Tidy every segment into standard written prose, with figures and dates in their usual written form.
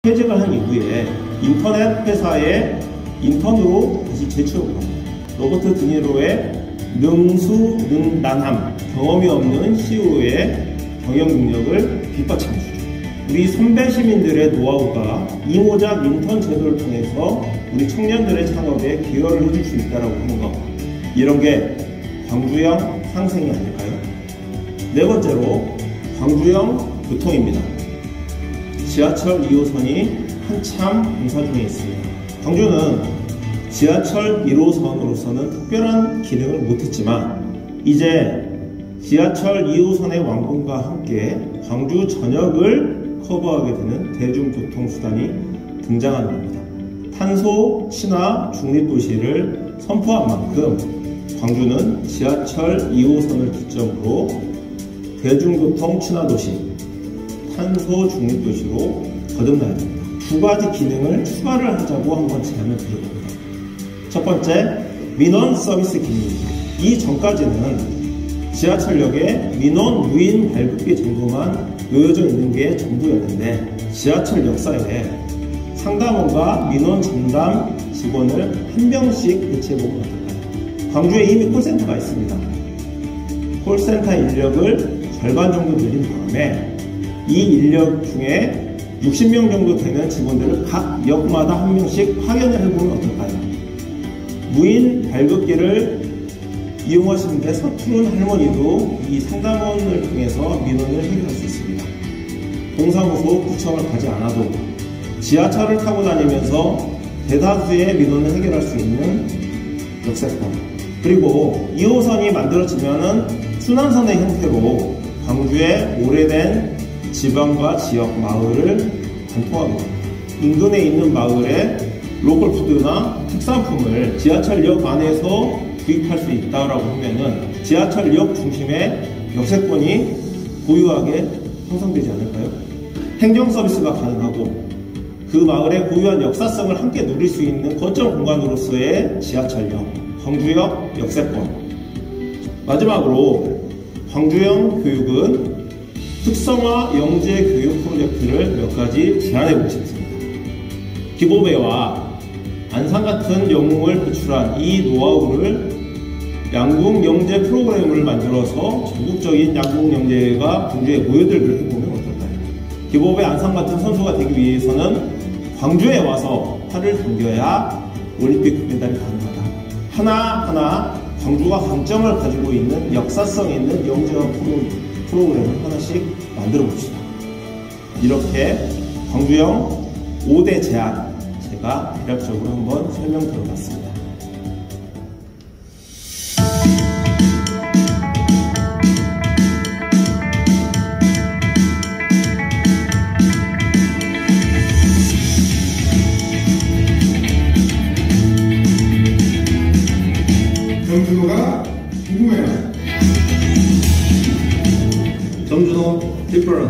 퇴직을 한 이후에 인터넷 회사에 인턴으로 다시 재취업을 합니다. 로버트 드니로의 능수능란함, 경험이 없는 CEO의 경영 능력을 뒷받침해주죠. 우리 선배 시민들의 노하우가 이모작 인턴 제도를 통해서 우리 청년들의 창업에 기여를 해줄 수 있다고 하는 것, 이런 게 광주형 상생이 아닐까요? 네 번째로 광주형 교통입니다. 지하철 2호선이 한참 공사 중에 있습니다. 광주는 지하철 1호선으로서는 특별한 기능을 못했지만 이제 지하철 2호선의 완공과 함께 광주 전역을 커버하게 되는 대중교통수단이 등장하는 겁니다. 탄소 친화 중립도시를 선포한 만큼 광주는 지하철 2호선을 기점으로 대중교통 친화도시, 탄소 중립도시로 거듭나야 됩니다. 두 가지 기능을 추가를 하자고 한번 제안을 드려봅니다. 첫 번째, 민원 서비스 기능입니다. 이 전까지는 지하철역에 민원 무인 발급기 정도만 놓여져 있는 게 전부였는데 지하철 역사에 상담원과 민원 전담 직원을 한 명씩 배치해보면 어떨까요? 광주에 이미 콜센터가 있습니다. 콜센터 인력을 절반 정도 늘린 다음에 이 인력 중에 60명 정도 되는 직원들을 각 역마다 한 명씩 파견을 해보면 어떨까요? 무인 발급기를 이용하시는데 서투른 할머니도 이 상담원을 통해서 민원을 해결할 수 있습니다. 동사무소, 구청을 가지 않아도 지하철을 타고 다니면서 대다수의 민원을 해결할 수 있는 역세권, 그리고 2호선이 만들어지면은 순환선의 형태로 광주의 오래된 지방과 지역 마을을 관통하게 됩니다. 인근에 있는 마을에 로컬푸드나 특산품을 지하철역 안에서 구입할 수 있다고 하면은 지하철역 중심의 역세권이 고유하게 형성되지 않을까요? 행정 서비스가 가능하고 그 마을의 고유한 역사성을 함께 누릴 수 있는 거점 공간으로서의 지하철역, 광주역 역세권. 마지막으로 광주형 교육은 특성화 영재 교육 프로젝트를 몇 가지 제안해보고 싶습니다. 기보배와 안산 같은 영웅을 배출한 이 노하우를 양궁 영재 프로그램을 만들어서 전국적인 양궁 영재가 광주에 모여들기를 해보면 어떨까요? 기보배 안산 같은 선수가 되기 위해서는 광주에 와서 팔을 당겨야 올림픽 금메달이 가능하다. 하나하나 광주가 강점을 가지고 있는 역사성 있는 영재화 프로그램을 하나씩 만들어 봅시다. 이렇게 광주형 5대 제안 제가 대략적으로 한번 설명드려봤습니다. 정준호가 궁금해요. 정준호 디퍼런.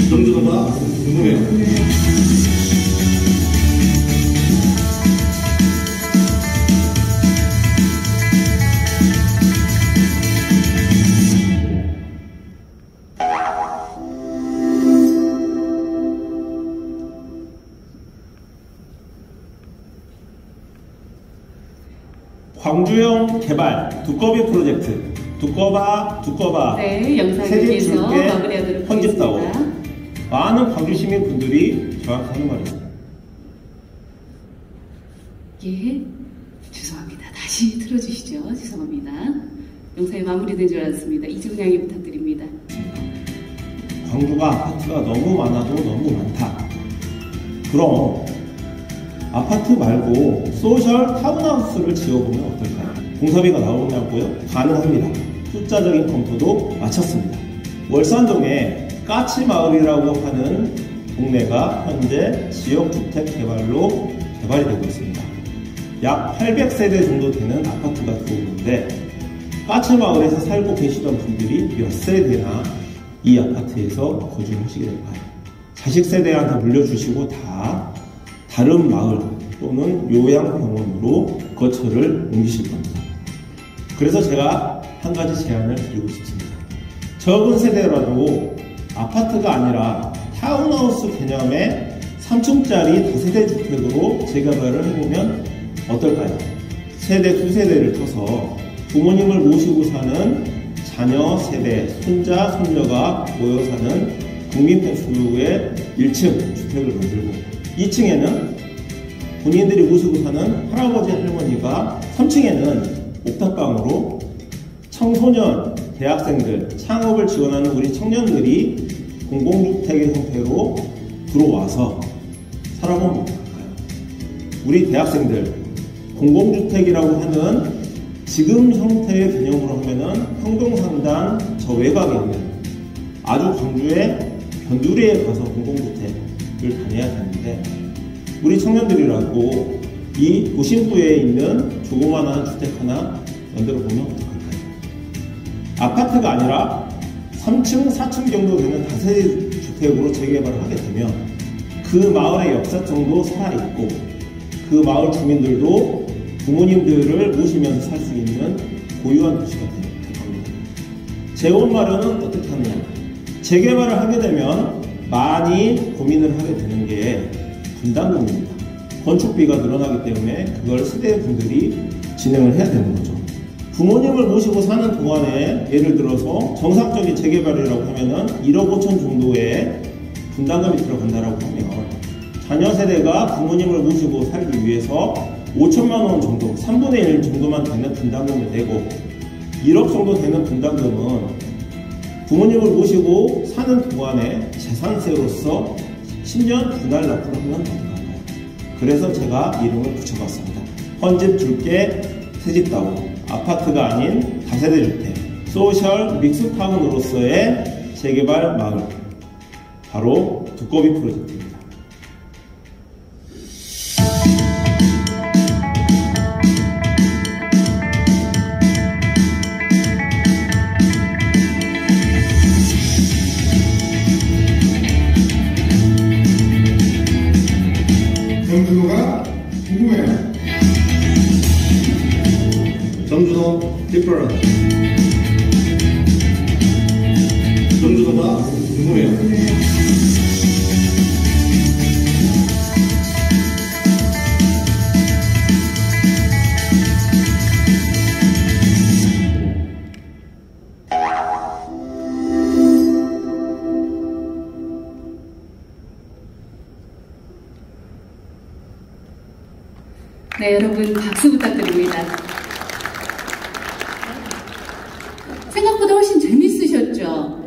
정준호가 궁금해요. 광주형 개발 두꺼비 프로젝트 두꺼바 네, 영상 여기에서 마무리하도록 편집다오. 하겠습니다. 많은 광주 시민 분들이 저한테 하는 말이 있습니다. 예, 죄송합니다. 다시 틀어주시죠. 죄송합니다. 영상이 마무리된 줄 알았습니다. 이중량해 부탁드립니다. 광주가 아파트가 너무 많아도 너무 많다. 그럼 아파트 말고 소셜 타운하우스를 지어보면 어떨까요? 공사비가 나오냐고요? 가능합니다. 숫자적인 검토도 마쳤습니다. 월산동에 까치마을이라고 하는 동네가 현재 지역주택 개발로 개발이 되고 있습니다. 약 800세대 정도 되는 아파트가 들어오는데 까치마을에서 살고 계시던 분들이 몇 세대나 이 아파트에서 거주하시게 될까요? 자식 세대한테 물려주시고 다 다른 마을 또는 요양병원으로 거처를 옮기실 겁니다. 그래서 제가 한 가지 제안을 드리고 싶습니다. 적은 세대라도 아파트가 아니라 타운하우스 개념의 3층짜리 다세대 주택으로 재개발을 해보면 어떨까요? 세대, 두 세대를 터서 부모님을 모시고 사는 자녀 세대, 손자, 손녀가 모여 사는 국민펜수의 1층 주택을 만들고 2층에는 본인들이 모시고 사는 할아버지, 할머니가 3층에는 옥탑방으로 청소년, 대학생들, 창업을 지원하는 우리 청년들이 공공주택의 형태로 들어와서 살아보면 어떨까요? 우리 대학생들 공공주택이라고 하는 지금 형태의 개념으로 하면은 평동상단 저 외곽에 있는 아주 광주의 변두리에 가서 공공주택을 다녀야 되는데 우리 청년들이라고 이 도심부에 있는 조그마한 주택 하나 만들어 보면 어떨까요? 아파트가 아니라 3층, 4층 정도 되는 다세대 주택으로 재개발을 하게 되면 그 마을의 역사성도 살아있고 그 마을 주민들도 부모님들을 모시면서 살 수 있는 고유한 도시가 될 겁니다. 재원 마련은 어떻게 하느냐? 재개발을 하게 되면 많이 고민을 하게 되는 게 분담금입니다. 건축비가 늘어나기 때문에 그걸 세대분들이 진행을 해야 되는 거죠. 부모님을 모시고 사는 동안에 예를 들어서 정상적인 재개발이라고 하면은 1억 5천 정도의 분담금이 들어간다라고 하면 자녀 세대가 부모님을 모시고 살기 위해서 5천만 원 정도, 3분의 1 정도만 되는 분담금을 내고 1억 정도 되는 분담금은 부모님을 모시고 사는 동안에 재산세로서 10년 분할 납부를 하면 어떨까요? 그래서 제가 이름을 붙여봤습니다. 헌집 줄게 새집다운 아파트가 아닌 다세대 주택 소셜 믹스타운으로서의 재개발 마을 바로 두꺼비 프로젝트입니다. 정준호가 궁금해요. 정준호 디퍼런. 정준호가 궁금해요. 네, 여러분 박수 부탁드립니다. 생각보다 훨씬 재밌으셨죠?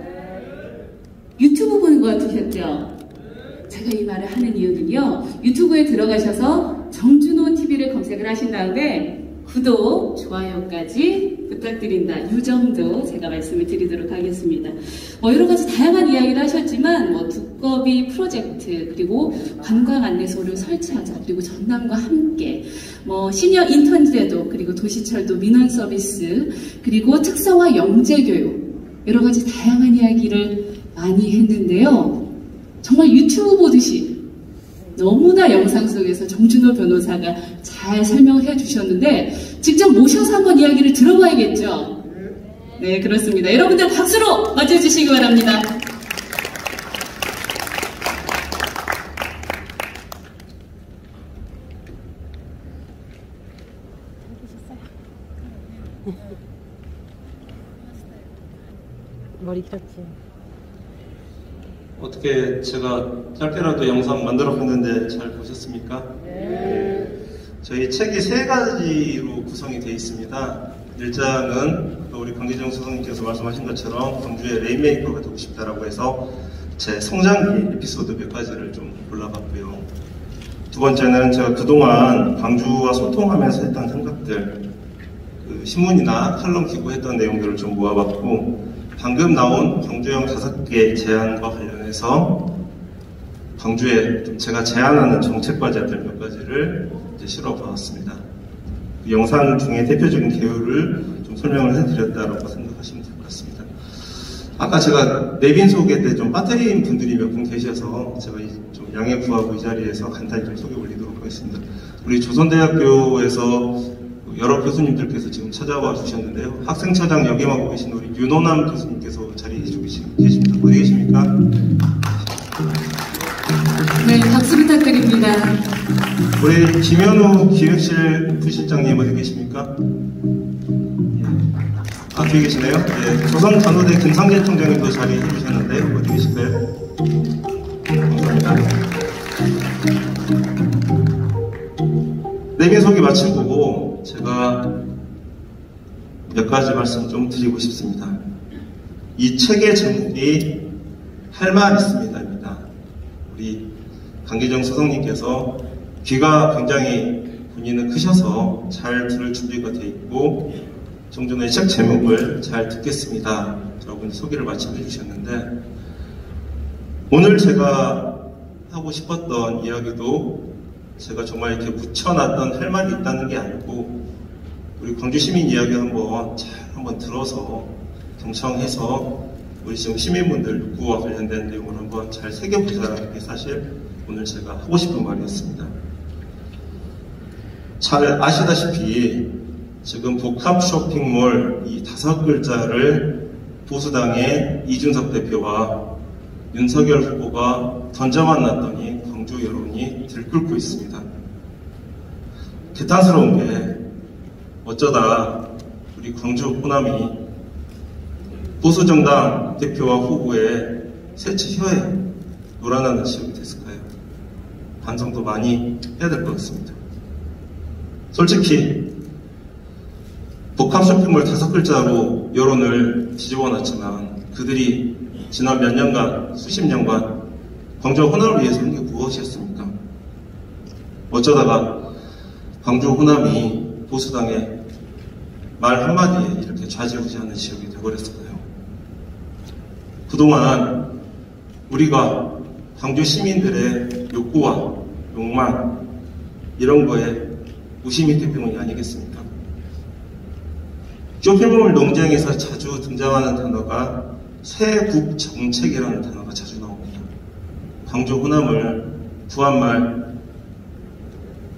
유튜브 보는 것 같으셨죠? 제가 이 말을 하는 이유는요, 유튜브에 들어가셔서 정준호 TV를 검색을 하신 다음에 구독, 좋아요까지 부탁드린다. 이 정도 제가 말씀을 드리도록 하겠습니다. 여러 가지 다양한 이야기를 하셨지만 두꺼비 프로젝트, 그리고 관광 안내소를 설치하자, 그리고 전남과 함께 시니어 인턴 제도, 그리고 도시철도 민원 서비스, 그리고 특성화 영재 교육, 여러 가지 다양한 이야기를 많이 했는데요. 정말 유튜브 보듯이 너무나 영상 속에서 정준호 변호사가 잘 설명해 주셨는데 직접 모셔서 한번 이야기를 들어봐야겠죠? 네, 그렇습니다. 여러분들 박수로 맞춰주시기 바랍니다. 머리 길었지. 어떻게 제가 짧게라도 영상 만들어 봤는데 잘 보셨습니까? 네. 저희 책이 3가지로 구성이 되어 있습니다. 1장은 우리 강기정 선생님께서 말씀하신 것처럼 광주의 레인메이커가 되고 싶다라고 해서 제 성장기 에피소드 몇 가지를 좀 골라봤고요. 2번째는 제가 그동안 광주와 소통하면서 했던 생각들, 신문이나 칼럼 기고했던 내용들을 좀 모아봤고, 방금 나온 광주형 5개 제안과 관련해서 광주에 좀 제가 제안하는 정책 과제들 몇 가지를 이제 실어보았습니다. 그 영상 중에 대표적인 개요를 좀 설명을 해드렸다라고 생각하시면 될 것 같습니다. 아까 제가 내빈 소개 때 좀 빠뜨린 분들이 몇 분 계셔서 제가 좀 양해 구하고 이 자리에서 간단히 좀 소개 올리도록 하겠습니다. 우리 조선대학교에서 여러 교수님들께서 지금 찾아와 주셨는데요. 학생처장 역임하고 계신 우리 윤호남 교수님께서 자리해 주고 계십니다. 어디 계십니까? 되겠습니까? 네, 박수 부탁드립니다. 우리 김현우 기획실 부실장님 어디 계십니까? 아, 뒤에 계시네요. 네, 조선간호대 김상재 총장님도 자리해 주셨는데 어디 계실까요? 감사합니다. 내빈 소개 마친 거고 제가 몇 가지 말씀 좀 드리고 싶습니다. 이 책의 제목이 할 말 있습니다입니다. 우리 강기정 소장님께서 귀가 굉장히 본인은 크셔서 잘 들을 준비가 돼 있고 좀 전에 책 제목을 잘 듣겠습니다. 여러분 소개를 마침해 주셨는데 오늘 제가 하고 싶었던 이야기도 제가 정말 이렇게 묻혀놨던 할 말이 있다는 게 아니고 우리 광주 시민 이야기 한번 들어서 경청해서 우리 지금 시민분들 욕구와 관련된 내용을 한번 잘 새겨보자라는 게 사실 오늘 제가 하고 싶은 말이었습니다. 잘 아시다시피 지금 복합 쇼핑몰 이 5글자를 보수당의 이준석 대표와 윤석열 후보가 던져만 놨더니 광주 여론이 들끓고 있습니다. 개탄스러운 게 어쩌다 우리 광주 호남이 보수정당 대표와 후보의 새치 혀에 놀아나는 지역이 됐을까요? 반성도 많이 해야 될 것 같습니다. 솔직히 복합 쇼핑몰 5글자로 여론을 뒤집어 놨지만 그들이 지난 몇 년간, 수십 년간 광주 호남을 위해서 한 게 무엇이었습니까? 어쩌다가 광주 호남이 보수당의 말 한마디에 이렇게 좌지우지하는 지역이 되어버렸을까요? 그동안 우리가 광주 시민들의 욕구와 욕망 이런 거에 무심히 때문이 아니겠습니까? 쇼핑몰 논쟁에서 자주 등장하는 단어가 세국 정책이라는 단어가 자주 나옵니다. 광주 호남을 부안말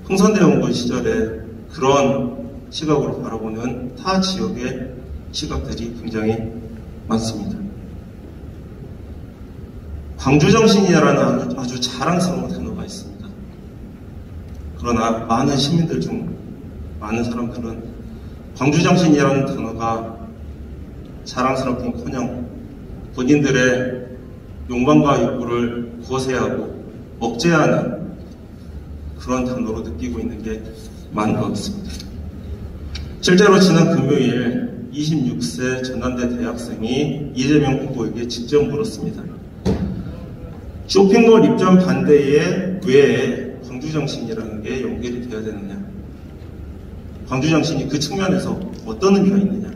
흥선대원군 시절에 그런 시각으로 바라보는 타 지역의 시각들이 굉장히 많습니다. 광주정신이라는 아주 자랑스러운 단어가 있습니다. 그러나 많은 시민들 중 많은 사람들은 광주정신이라는 단어가 자랑스럽긴커녕 본인들의 욕망과 욕구를 거세하고 억제하는 그런 단어로 느끼고 있는 게 많은 것 같습니다. 실제로 지난 금요일 26세 전남대 대학생이 이재명 후보에게 직접 물었습니다. 쇼핑몰 입점 반대에 왜 광주정신이라는 게 연결이 되어야 되느냐? 광주정신이 그 측면에서 어떤 의미가 있느냐?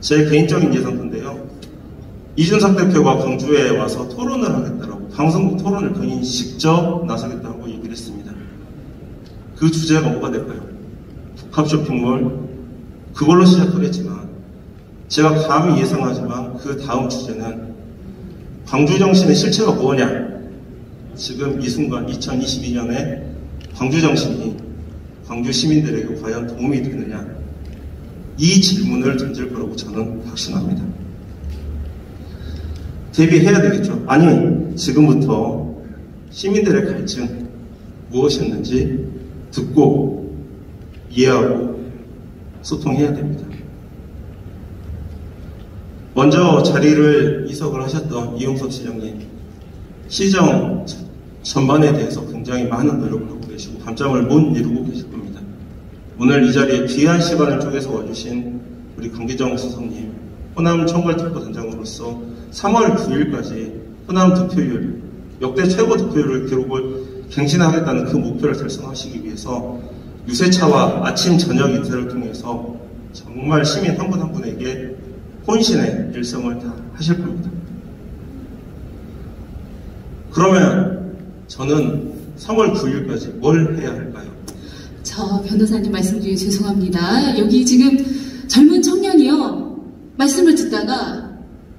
제 개인적인 예상인데요. 이준석 대표가 광주에 와서 토론을 하겠다라고 방송국 토론을 본인이 직접 나서겠다고 얘기를 했습니다. 그 주제가 뭐가 될까요? 복합 쇼핑몰 그걸로 시작을 했지만 제가 감히 예상하지만 그 다음 주제는 광주정신의 실체가 뭐냐? 지금 이 순간 2022년에 광주정신이 광주 시민들에게 과연 도움이 되느냐? 이 질문을 던질 거라고 저는 확신합니다. 대비해야 되겠죠. 아니, 지금부터 시민들의 갈증 무엇이었는지 듣고 이해하고 소통해야 됩니다. 먼저 자리를 이석을 하셨던 이용섭 시장님, 시정 전반에 대해서 굉장히 많은 노력을 하고 계시고 밤잠을 못 이루고 계실 겁니다. 오늘 이 자리에 귀한 시간을 쪼개서 와주신 우리 강기정 수석님, 호남 총괄특보단장으로서 3월 9일까지 호남 득표율, 역대 최고 득표율을 기록을 갱신하겠다는 그 목표를 달성하시기 위해서 유세차와 아침 저녁 인사를 통해서 정말 시민 한 분 한 분에게 혼신의 일성을 다 하실 겁니다. 그러면 저는 3월 9일까지 뭘 해야 할까요? 저 변호사님 말씀 중에 죄송합니다. 여기 지금 젊은 청년이요. 말씀을 듣다가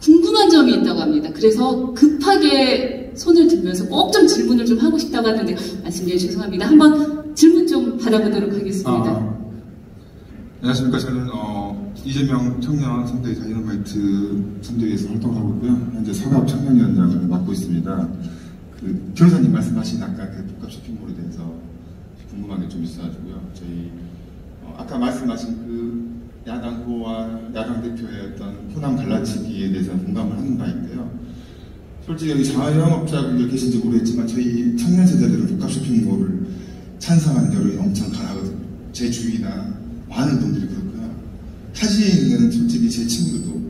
궁금한 점이 있다고 합니다. 그래서 급하게 손을 들면서 꼭 좀 질문을 좀 하고 싶다고 하는데 말씀 중에 죄송합니다. 한번 질문 좀 받아보도록 하겠습니다. 안녕하십니까. 저는 이재명 청년 선대위 다이너마이트 선대위에서 활동하고 있고요. 현재 사과업 청년위원장을 맡고 있습니다. 그 변호사님 말씀하신 아까 그 복합 쇼핑몰에 대해서 궁금한 게 좀 있어가지고요. 저희 아까 말씀하신 그 야당 후보와 야당 대표의 어떤 호남 갈라치기에 대해서 공감을 하는 바인데요. 솔직히 여기 자영업자분들 계신지 모르겠지만 저희 청년 세대들은 복합 쇼핑몰을 찬성하는 여론이 엄청 강하거든요. 제 주위나 많은 분들이 그렇고요. 타지에 있는 솔직히 제 친구들도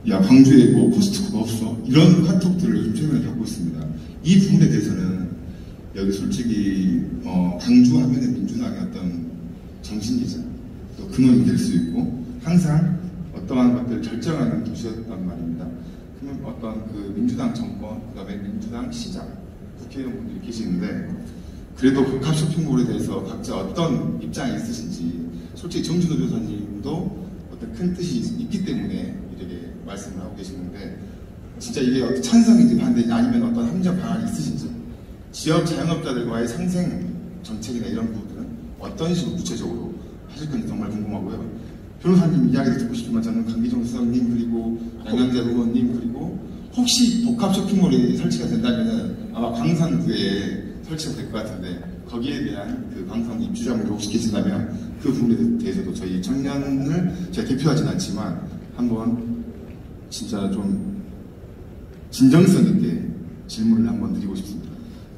야 광주에 뭐 코스트코가 없어 이런 카톡들을 요즘 최근에 받고 있습니다. 이 부분에 대해서는 여기 솔직히 광주 하면의 민주당의 어떤 정신이자 또 근원이 될 수 있고 항상 어떠한 것들을 결정하는 도시였단 말입니다. 그러면 어떤 그 민주당 정권 그다음에 민주당 시장 국회의원분들이 계시는데 그래도 복합 쇼핑몰에 대해서 각자 어떤 입장이 있으신지 솔직히 정준호 변호사님도 어떤 큰 뜻이 있기 때문에 이렇게 말씀을 하고 계시는데 진짜 이게 찬성인지 반대인지 아니면 어떤 합리적 방안이 있으신지 지역 자영업자들과의 상생 정책이나 이런 부분들은 어떤 식으로 구체적으로 하실 건지 정말 궁금하고요. 변호사님 이야기를 듣고 싶지만 저는 강기정 수석님 그리고 양양재 의원님 그리고 혹시 복합 쇼핑몰이 설치가 된다면 아마 광산구에 설치가 될 것 같은데 거기에 대한 그 광산 입주자분들 혹시 계신다면 그 부분에 대해서도 저희 청년을 제가 대표하진 않지만 한번 진짜 좀 진정성 있게 질문을 한번 드리고 싶습니다.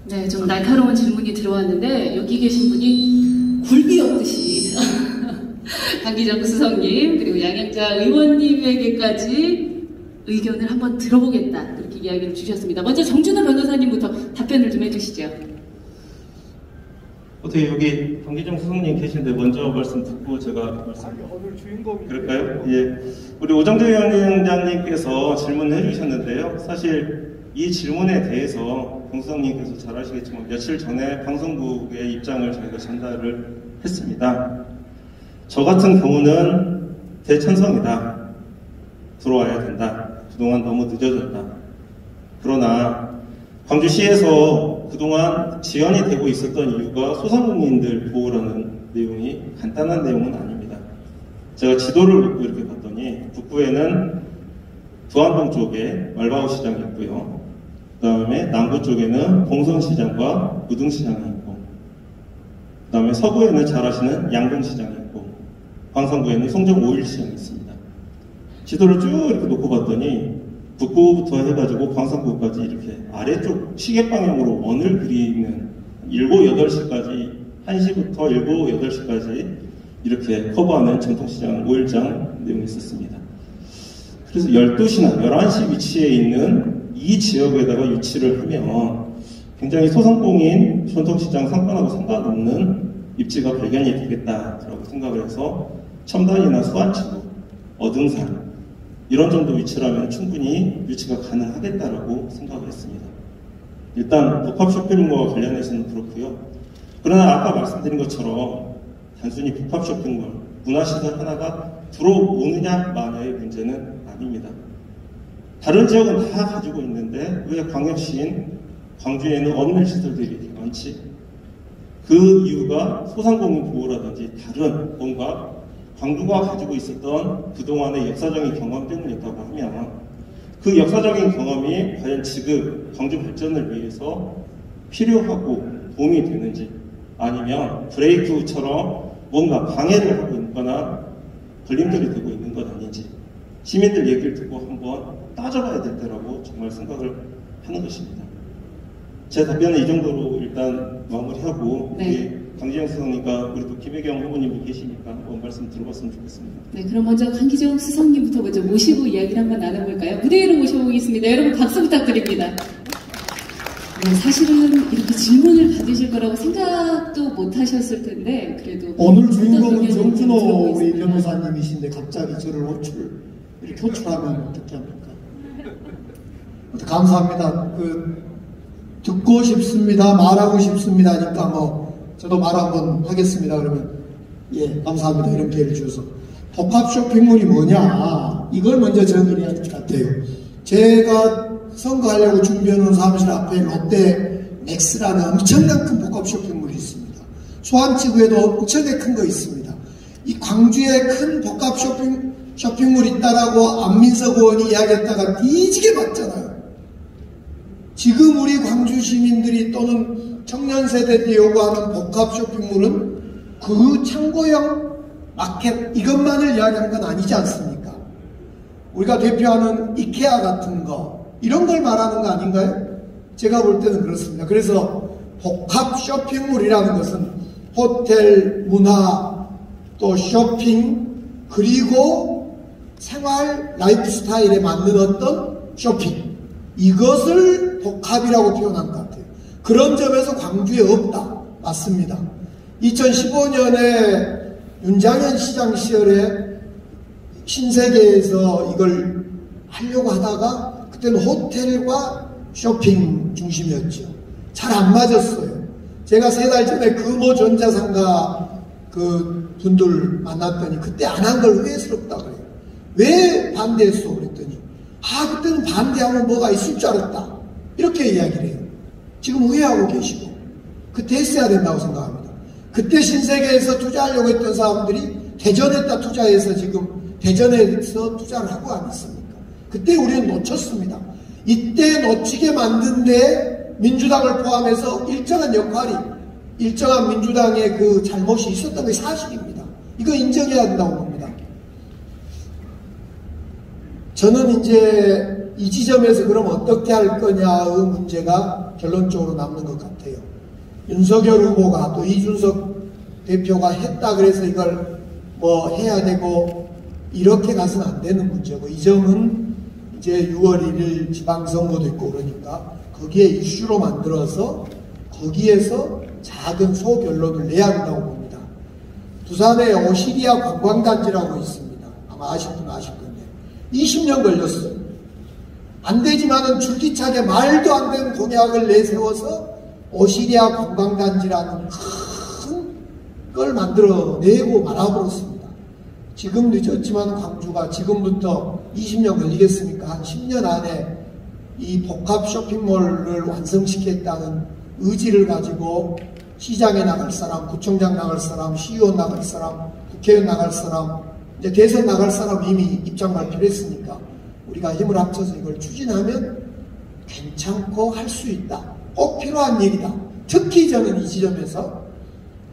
네, 좀 날카로운 질문이 들어왔는데 여기 계신 분이 굴비였듯이 강기정 수석님 그리고 양양자 의원님에게까지 의견을 한번 들어보겠다 이렇게 이야기를 주셨습니다. 먼저 정준호 변호사님부터 답변을 좀 해주시죠. 어떻게 여기 강기정 수석님 계신데 먼저 말씀 듣고 제가 말씀 오늘 주인공이 그럴까요? 예, 우리 오정재 위원장님께서 질문을 해주셨는데요. 사실 이 질문에 대해서 강 수석님께서 잘 아시겠지만 며칠 전에 방송국의 입장을 저희가 전달을 했습니다. 저 같은 경우는 대찬성이다. 들어와야 된다. 그동안 너무 늦어졌다. 그러나 광주시에서 그동안 지연이 되고 있었던 이유가 소상공인들 보호라는 내용이 간단한 내용은 아닙니다. 제가 지도를 놓고 이렇게 봤더니 북부에는 부안동 쪽에 말바우 시장이 있고요. 그 다음에 남부 쪽에는 봉선시장과 무등시장이 있고 그 다음에 서부에는 잘 아시는 양동시장이 있고 광산구에는 송정 오일시장이 있습니다. 지도를 쭉 이렇게 놓고 봤더니 북부부터 해가지고 광산구까지 이렇게 아래쪽 시계방향으로 원을 그리는 7, 8시까지 1시부터 7, 8시까지 이렇게 커버하는 전통시장 5일장 내용이 있었습니다. 그래서 12시나 11시 위치에 있는 이 지역에다가 유치를 하면 굉장히 소상공인 전통시장 상권하고 상관없는 입지가 발견이 되겠다라고 생각을 해서 첨단이나 수안치구, 어등산 이런 정도 위치라면 충분히 유치가 가능하겠다라고 생각을 했습니다. 일단 복합 쇼핑몰과 관련해서는 그렇고요. 그러나 아까 말씀드린 것처럼 단순히 복합 쇼핑몰, 문화시설 하나가 들어오느냐 마냐의 문제는 아닙니다. 다른 지역은 다 가지고 있는데 왜 광역시인 광주에는 어느 시설들이 많지? 그 이유가 소상공인 보호라든지 다른 뭔가 광주가 가지고 있었던 그동안의 역사적인 경험 때문이었다고 하면 그 역사적인 경험이 과연 지금 광주 발전을 위해서 필요하고 도움이 되는지 아니면 브레이크처럼 뭔가 방해를 하고 있거나 걸림돌이 되고 있는 것 아닌지 시민들 얘기를 듣고 한번 따져봐야 될 때라고 정말 생각을 하는 것입니다. 제 답변은 이 정도로 일단 마무리하고 네. 강지영 수석님과 그리고 김혜경 후보님도 계시니까 한번 말씀 들어봤으면 좋겠습니다. 네, 그럼 먼저 강기정 수석님부터 먼저 모시고 이야기를 한번 나눠볼까요? 무대 위로 모셔보겠습니다. 여러분 박수 부탁드립니다. 네, 사실은 이렇게 질문을 받으실 거라고 생각도 못 하셨을 텐데 그래도 오늘 주인공은 정준호 우리 변호사님이신데 갑자기 저를 이렇게 호출하면 어떻게 합니까? 감사합니다. 듣고 싶습니다. 말하고 싶습니다. 하니까 저도 말 한번 하겠습니다. 그러면 예, 감사합니다. 이런 기회를 주셔서. 복합 쇼핑몰이 뭐냐? 이걸 먼저 정의를 해야 될 것 같아요. 제가 선거하려고 준비해놓은 사무실 앞에 롯데 맥스라는 엄청난 큰 복합 쇼핑몰이 있습니다. 소암지구에도 엄청나게 큰 거 있습니다. 이 광주에 큰 복합 쇼핑몰 있다라고 안민석 의원이 이야기했다가 뒤지게 맞잖아요. 지금 우리 광주 시민들이 또는 청년 세대들이 요구하는 복합 쇼핑몰은 그 창고형 마켓 이것만을 이야기하는 건 아니지 않습니까? 우리가 대표하는 이케아 같은 거 이런 걸 말하는 거 아닌가요? 제가 볼 때는 그렇습니다. 그래서 복합 쇼핑몰이라는 것은 호텔, 문화, 또 쇼핑, 그리고 생활, 라이프 스타일에 맞는 어떤 쇼핑 이것을 복합이라고 표현한 것 같아요. 그런 점에서 광주에 없다. 맞습니다. 2015년에 윤장현 시장 시절에 신세계에서 이걸 하려고 하다가 그때는 호텔과 쇼핑 중심이었죠. 잘 안 맞았어요. 제가 3달 전에 금호전자상가 그 분들 만났더니 그때 안 한 걸 후회스럽다 그래요. 왜 반대했어? 그랬더니 그때는 반대하면 뭐가 있을 줄 알았다. 이렇게 이야기를 해요. 지금 후회하고 계시고 그때 했어야 된다고 생각합니다. 그때 신세계에서 투자하려고 했던 사람들이 대전에다 투자해서 지금 대전에서 투자를 하고 안 했습니까? 그때 우리는 놓쳤습니다. 이때 놓치게 만든 데 민주당을 포함해서 일정한 역할이 일정한 민주당의 그 잘못이 있었던 게 사실입니다. 이거 인정해야 된다고 봅니다. 저는 이제 이 지점에서 그럼 어떻게 할 거냐의 문제가 결론적으로 남는 것 같아요. 윤석열 후보가 또 이준석 대표가 했다 그래서 이걸 뭐 해야 되고 이렇게 가서는 안 되는 문제고 이 점은 이제 6월 1일 지방선거도 있고 그러니까 거기에 이슈로 만들어서 거기에서 작은 소결론을 내야 한다고 봅니다. 부산에 오시리아 관광단지라고 있습니다. 아마 아실 분 아실 건데 20년 걸렸어요. 안 되지만은 줄기차게 말도 안 되는 공약을 내세워서 오시리아 관광단지라는 큰 걸 만들어내고 말아버렸습니다. 지금 늦었지만 광주가 지금부터 20년 걸리겠습니까? 한 10년 안에 이 복합 쇼핑몰을 완성시키겠다는 의지를 가지고 시장에 나갈 사람, 구청장 나갈 사람, 시의원 나갈 사람, 국회의원 나갈 사람, 이제 대선 나갈 사람 이미 입장 발표를 했으니까 우리가 힘을 합쳐서 이걸 추진하면 괜찮고 할 수 있다. 꼭 필요한 일이다. 특히 저는 이 지점에서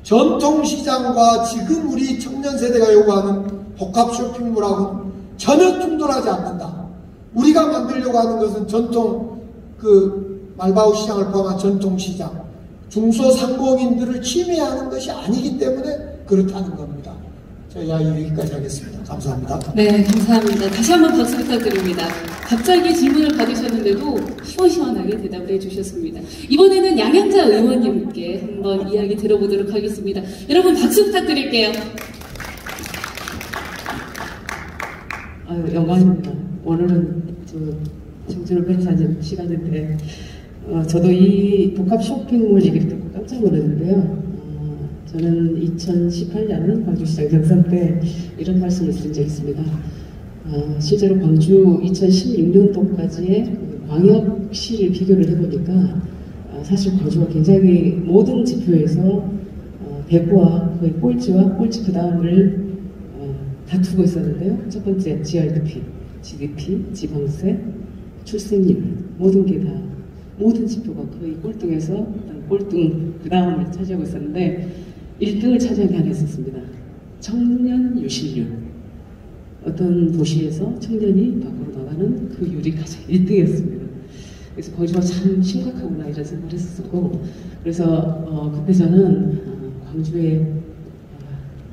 전통시장과 지금 우리 청년 세대가 요구하는 복합 쇼핑몰하고는 전혀 충돌하지 않는다. 우리가 만들려고 하는 것은 전통 말바우 시장을 포함한 전통시장, 중소상공인들을 침해하는 것이 아니기 때문에 그렇다는 겁니다. 저희 이야기 여기까지 하겠습니다. 감사합니다. 네, 감사합니다. 다시 한번 박수 부탁드립니다. 갑자기 질문을 받으셨는데도 시원시원하게 대답을 해주셨습니다. 이번에는 양양자 의원님께 한번 이야기 들어보도록 하겠습니다. 여러분 박수 부탁드릴게요. 영광입니다. 오늘은 정준호 변호사님 시간인데 저도 이 복합 쇼핑몰 얘기를 듣고 깜짝 놀랐는데요. 저는 2018년 광주시장 경선 때 이런 말씀을 드린 적이 있습니다. 실제로 광주 2016년도까지의 광역시를 비교를 해보니까 사실 광주가 굉장히 모든 지표에서 대구와 거의 꼴찌와 꼴찌 그 다음을 다투고 있었는데요. 첫 번째 GRDP, GDP, 지방세, 출생률 모든 게 다 모든 지표가 거의 꼴등에서 꼴등 그 다음을 차지하고 있었는데 1등을 차지하게 안 했었습니다. 청년 유실률. 어떤 도시에서 청년이 밖으로 나가는 그 율이 가장 1등이었습니다. 그래서 거기서 참 심각하구나 이런 생각을 했었고 그래서 그때 저는 광주에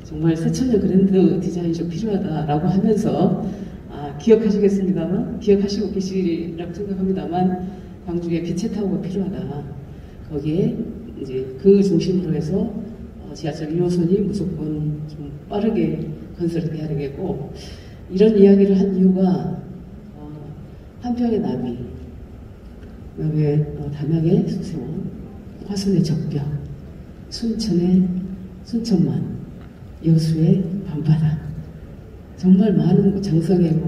정말 새천년 그랜드 디자인이 좀 필요하다라고 하면서 기억하시겠습니다만 기억하시고 계시리라고 생각합니다만 광주에 빛의 타워가 필요하다. 거기에 이제 그 중심으로 해서 지하철 1호선이 무조건 좀 빠르게 건설이 돼야 되겠고 이런 이야기를 한 이유가 한평의 나비, 그다음에 담양의 수세원, 화순의 적벽, 순천의 순천만, 여수의 밤바다 정말 많은 장성의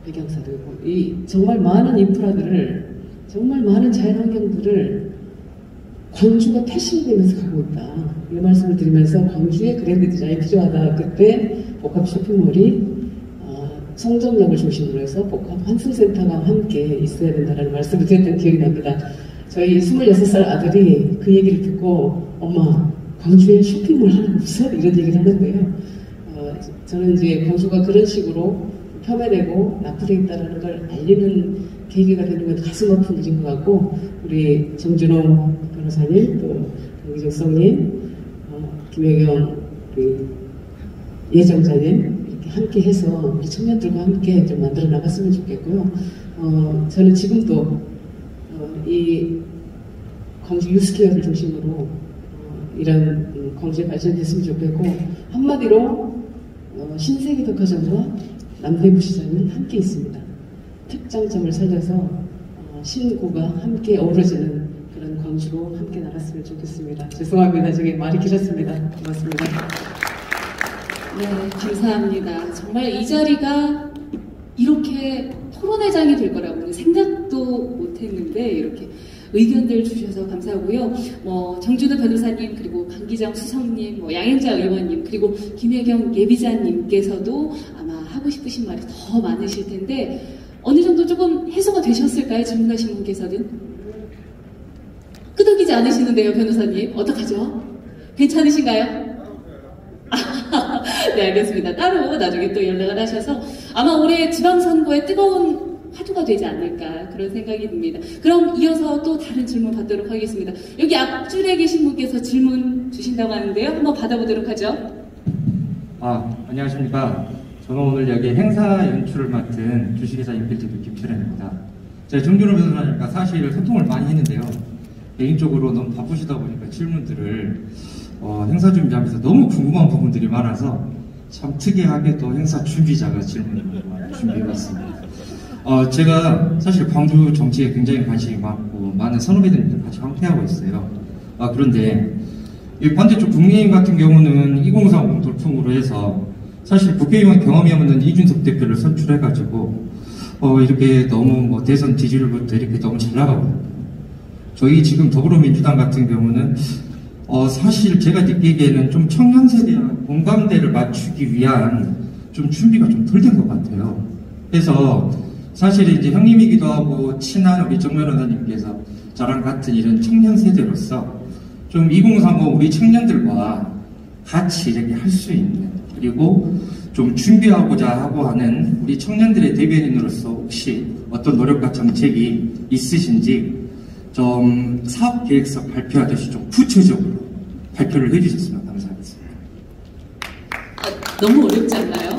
백양사도 있고 이 정말 많은 인프라들을 정말 많은 자연환경들을 광주가 패싱되면서 가고 있다. 이 말씀을 드리면서 광주의 그랜드 디자인이 필요하다. 그때 복합 쇼핑몰이 성정역을 중심으로 해서 복합 환승센터가 함께 있어야 된다는 말씀을 드렸던 기억이 납니다. 저희 26살 아들이 그 얘기를 듣고 엄마 광주에 쇼핑몰 하나 없어? 이런 얘기를 하는데요. 저는 이제 광주가 그런 식으로 폄훼되고 낙후되어 있다는 걸 알리는 계기가 되는 건 가슴 아픈 일인 것 같고 우리 정준호 변호사님 또 강기정 성님 김혜경 예정자님 이렇게 함께 해서 우리 청년들과 함께 좀 만들어 나갔으면 좋겠고요. 저는 지금도 이 광주 유스케어를 중심으로 이런 광주에 발전됐으면 좋겠고 한마디로 신세계 덕화점과 남대부 시장은 함께 있습니다. 특장점을 살려서 신고가 함께 어우러지는 그런 광주로 함께 나갔으면 좋겠습니다. 죄송합니다. 저기 말이 길었습니다. 고맙습니다. 네, 감사합니다. 정말 이 자리가 이렇게 토론회장이 될 거라고는 생각도 못했는데 이렇게 의견들 주셔서 감사하고요. 정준호 변호사님 그리고 강기정 수석님, 양행자 의원님 그리고 김혜경 예비자님께서도 아마 하고 싶으신 말이 더 많으실 텐데 어느 정도 조금 해소가 되셨을까요? 질문하신 분께서는 끄덕이지 않으시는데요, 변호사님 어떡하죠? 괜찮으신가요? 네, 알겠습니다. 따로 나중에 또 연락을 하셔서 아마 올해 지방선거에 뜨거운 화두가 되지 않을까 그런 생각이 듭니다. 그럼 이어서 또 다른 질문 받도록 하겠습니다. 여기 앞줄에 계신 분께서 질문 주신다고 하는데요. 한번 받아보도록 하죠. 안녕하십니까. 저는 오늘 여기 행사 연출을 맡은 주식회사 인필티브 김철현입니다. 제가 정준호 변호사님과 사실 소통을 많이 했는데요. 개인적으로 너무 바쁘시다 보니까 질문들을 행사 준비하면서 너무 궁금한 부분들이 많아서 참 특이하게도 행사 준비자가 질문을 준비해봤습니다. 제가 사실 광주 정치에 굉장히 관심이 많고 많은 선후배들과 같이 함께하고 있어요. 그런데 이 반대쪽 국민의힘 같은 경우는 2030 돌풍으로 해서 사실 국회의원 경험이 없는 이준석 대표를 선출해가지고 이렇게 너무 대선 지지율부터 이렇게 너무 잘 나가고 저희 지금 더불어민주당 같은 경우는 사실 제가 느끼기에는 좀 청년 세대와 공감대를 맞추기 위한 좀 준비가 좀 덜 된 것 같아요. 그래서 사실 이제 형님이기도 하고 친한 우리 정 변호사님께서 저랑 같은 이런 청년 세대로서 좀 2030 우리 청년들과 같이 이렇게 할 수 있는 그리고 좀 준비하고자 하고 하는 우리 청년들의 대변인으로서 혹시 어떤 노력과 정책이 있으신지 좀 사업계획서 발표하듯이 좀 구체적으로 발표를 해주셨으면 감사하겠습니다. 너무 어렵지 않나요?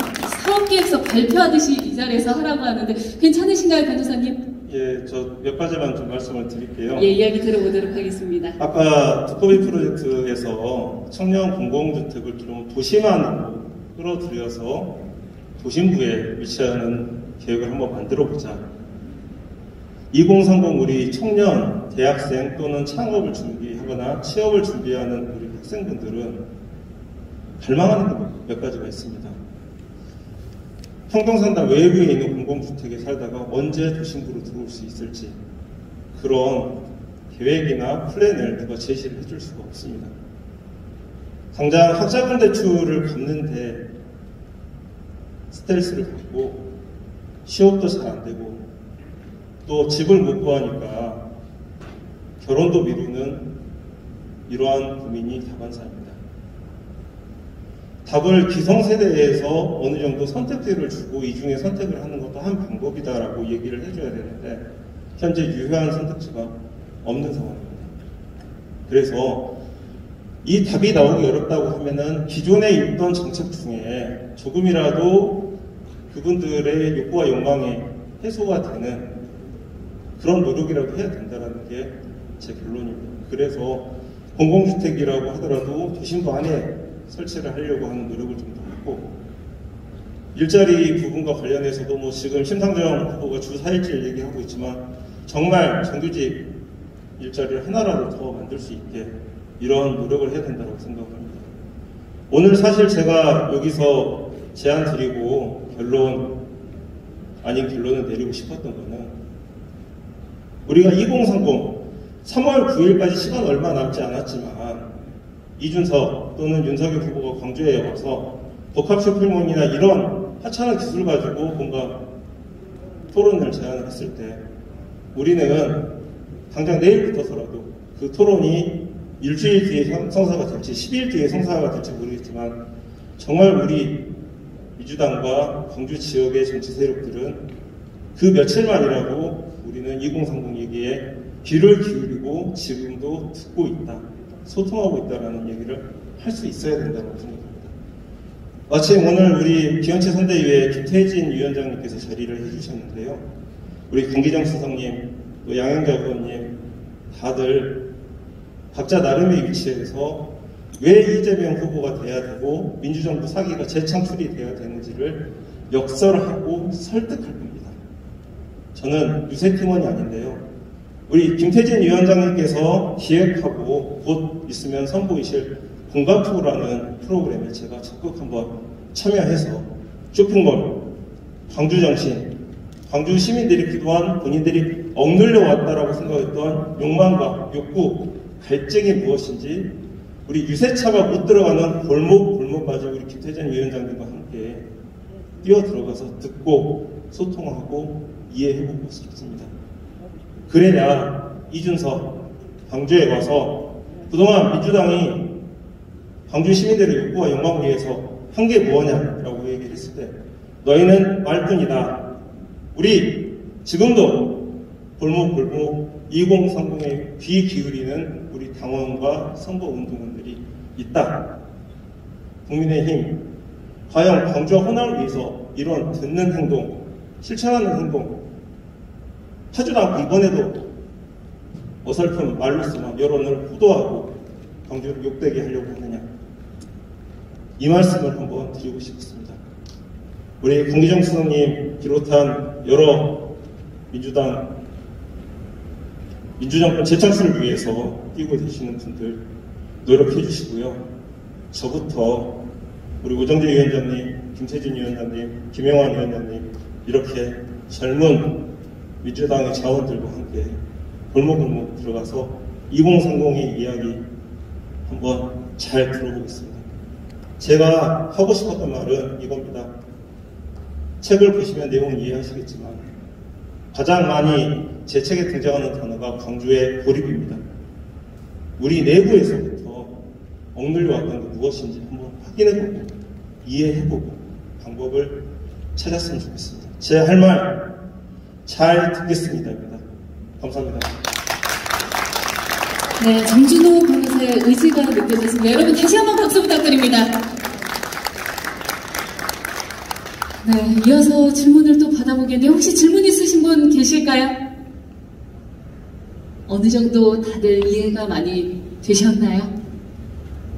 사업계획서 발표하듯이 이 자리에서 하라고 하는데 괜찮으신가요, 변호사님? 예, 저 몇 가지만 좀 말씀을 드릴게요. 예, 이야기 들어보도록 하겠습니다. 아까 두꺼비 프로젝트에서 청년 공공주택을 좀 도심안으로 끌어들여서 도심부에 위치하는 계획을 한번 만들어보자. 2030 우리 청년, 대학생 또는 창업을 준비하거나 취업을 준비하는 우리 학생분들은 갈망하는 게 몇 가지가 있습니다. 평동산단 외부에 있는 공공주택에 살다가 언제 도심부로 들어올 수 있을지 그런 계획이나 플랜을 누가 제시를 해줄 수가 없습니다. 당장 학자금 대출을 갚는데 스트레스를 받고 취업도 잘 안 되고 또 집을 못 구하니까 결혼도 미루는 이러한 고민이 다반사입니다. 답을 기성세대에서 어느 정도 선택지를 주고 이 중에 선택을 하는 것도 한 방법이다라고 얘기를 해줘야 되는데 현재 유효한 선택지가 없는 상황입니다. 그래서 이 답이 나오기 어렵다고 하면은 기존에 있던 정책 중에 조금이라도 그분들의 욕구와 욕망이 해소가 되는 그런 노력이라도 해야 된다는 게 제 결론입니다. 그래서 공공주택이라고 하더라도 도심부 안에 설치를 하려고 하는 노력을 좀 더 하고 일자리 부분과 관련해서도 뭐 지금 심상정 후보가 주 4일째 얘기하고 있지만 정말 정규직 일자리를 하나라도 더 만들 수 있게 이런 노력을 해야 된다고 생각합니다. 오늘 사실 제가 여기서 제안 드리고 결론을 내리고 싶었던 거는 우리가 2030 3월 9일까지 시간 얼마 남지 않았지만 이준석 또는 윤석열 후보가 광주에 와서 복합 쇼핑몰이나 이런 하찮은 기술 가지고 뭔가 토론을 제안을 했을 때 우리는 당장 내일부터서라도 그 토론이 일주일 뒤에 성사가 될지 10일 뒤에 성사가 될지 모르겠지만 정말 우리 민주당과 광주 지역의 정치 세력들은 그 며칠만이라도 우리는 2030 얘기에 귀를 기울이고 지금도 듣고 있다, 소통하고 있다라는 얘기를 할 수 있어야 된다고 생각합니다. 마침 오늘 우리 기원체 선대위에 김태진 위원장님께서 자리를 해주셨는데요. 우리 강기정 수석님, 또 양영자 의원님 다들 각자 나름의 위치에서 왜 이재명 후보가 돼야 되고 민주정부 사기가 재창출이 돼야 되는지를 역설하고 설득할 겁니다. 저는 유세팀원이 아닌데요. 우리 김태진 위원장님께서 기획하고 곧 있으면 선보이실 공감투라는 프로그램에 제가 적극 한번 참여해서 쇼핑몰, 광주정신, 광주 시민들이 그동안 본인들이 억눌려 왔다라고 생각했던 욕망과 욕구, 갈증이 무엇인지 우리 유세차가 못 들어가는 골목까지 우리 김태진 위원장님과 함께 뛰어 들어가서 듣고 소통하고 이해해보고 싶습니다. 그래야 이준석 광주에 와서 그동안 민주당이 광주 시민들의 욕구와 욕망을 위해서 한 게 뭐냐라고 얘기를 했을 때 너희는 말뿐이다. 우리 지금도 골목 2030에 귀 기울이는 우리 당원과 선거운동원들이 있다. 국민의힘 과연 광주와 호남을 위해서 이런 듣는 행동, 실천하는 행동 하지도 않고 이번에도 어설픈 말로서만 여론을 호도하고 광주를 욕되게 하려고 하느냐, 이 말씀을 한번 드리고 싶습니다. 우리 강기정 수석님 비롯한 여러 민주정권 재창출을 위해서 뛰고 계시는 분들 노력해 주시고요. 저부터 우리 오정재 위원장님, 김태진 위원장님, 김영환 위원장님 이렇게 젊은 민주당의 자원들과 함께 골목골목 들어가서 2030의 이야기 한번 잘 들어보겠습니다. 제가 하고 싶었던 말은 이겁니다. 책을 보시면 내용은 이해하시겠지만 가장 많이 제 책에 등장하는 단어가 광주의 고립입니다. 우리 내부에서부터 억눌려왔던 게 무엇인지 한번 확인해보고 이해해보고 방법을 찾았으면 좋겠습니다. 제 할 말 잘 듣겠습니다입니다. 감사합니다. 네, 정준호 변호사의 의지가 느껴졌습니다. 여러분 다시 한번 박수 부탁드립니다. 네, 이어서 질문을 또 받아보겠는데 혹시 질문 있으신 분 계실까요? 어느 정도 다들 이해가 많이 되셨나요?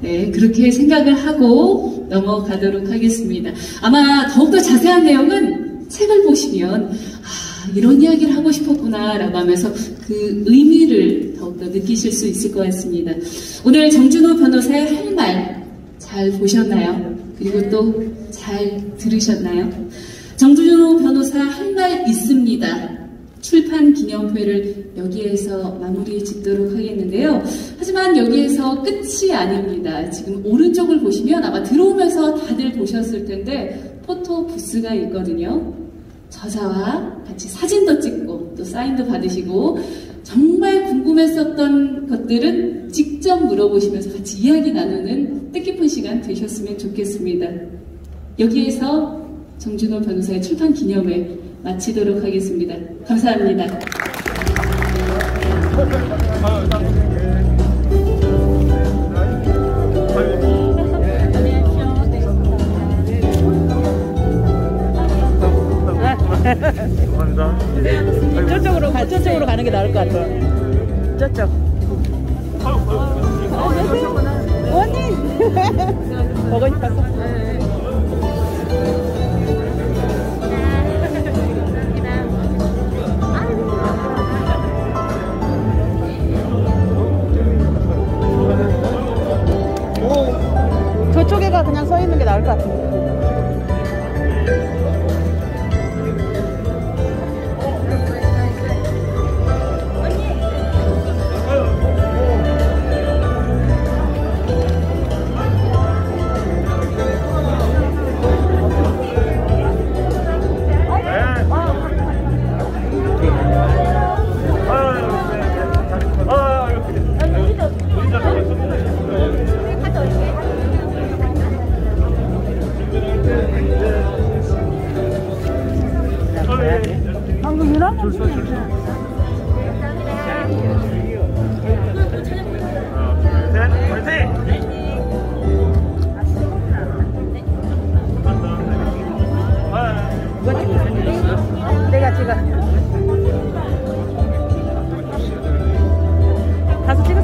네, 그렇게 생각을 하고 넘어가도록 하겠습니다. 아마 더욱더 자세한 내용은 책을 보시면 이런 이야기를 하고 싶었구나 라고 하면서 그 의미를 더욱더 느끼실 수 있을 것 같습니다. 오늘 정준호 변호사의 할 말 잘 보셨나요? 그리고 또 잘 들으셨나요? 정준호 변호사 할 말 있습니다. 출판 기념회를 여기에서 마무리 짓도록 하겠는데요. 하지만 여기에서 끝이 아닙니다. 지금 오른쪽을 보시면 아마 들어오면서 다들 보셨을 텐데 포토 부스가 있거든요. 저자와 같이 사진도 찍고 또 사인도 받으시고 정말 궁금했었던 것들은 직접 물어보시면서 같이 이야기 나누는 뜻깊은 시간 되셨으면 좋겠습니다. 여기에서 정준호 변호사의 출판 기념회 마치도록 하겠습니다. 감사합니다. 감사합니다. 저쪽으로 가는 게 나을 것 같아요. 저쪽. 원님 보고 싶었어. 저쪽에가 그냥 서 있는 게 나을 것 같은데. 가서 찍어.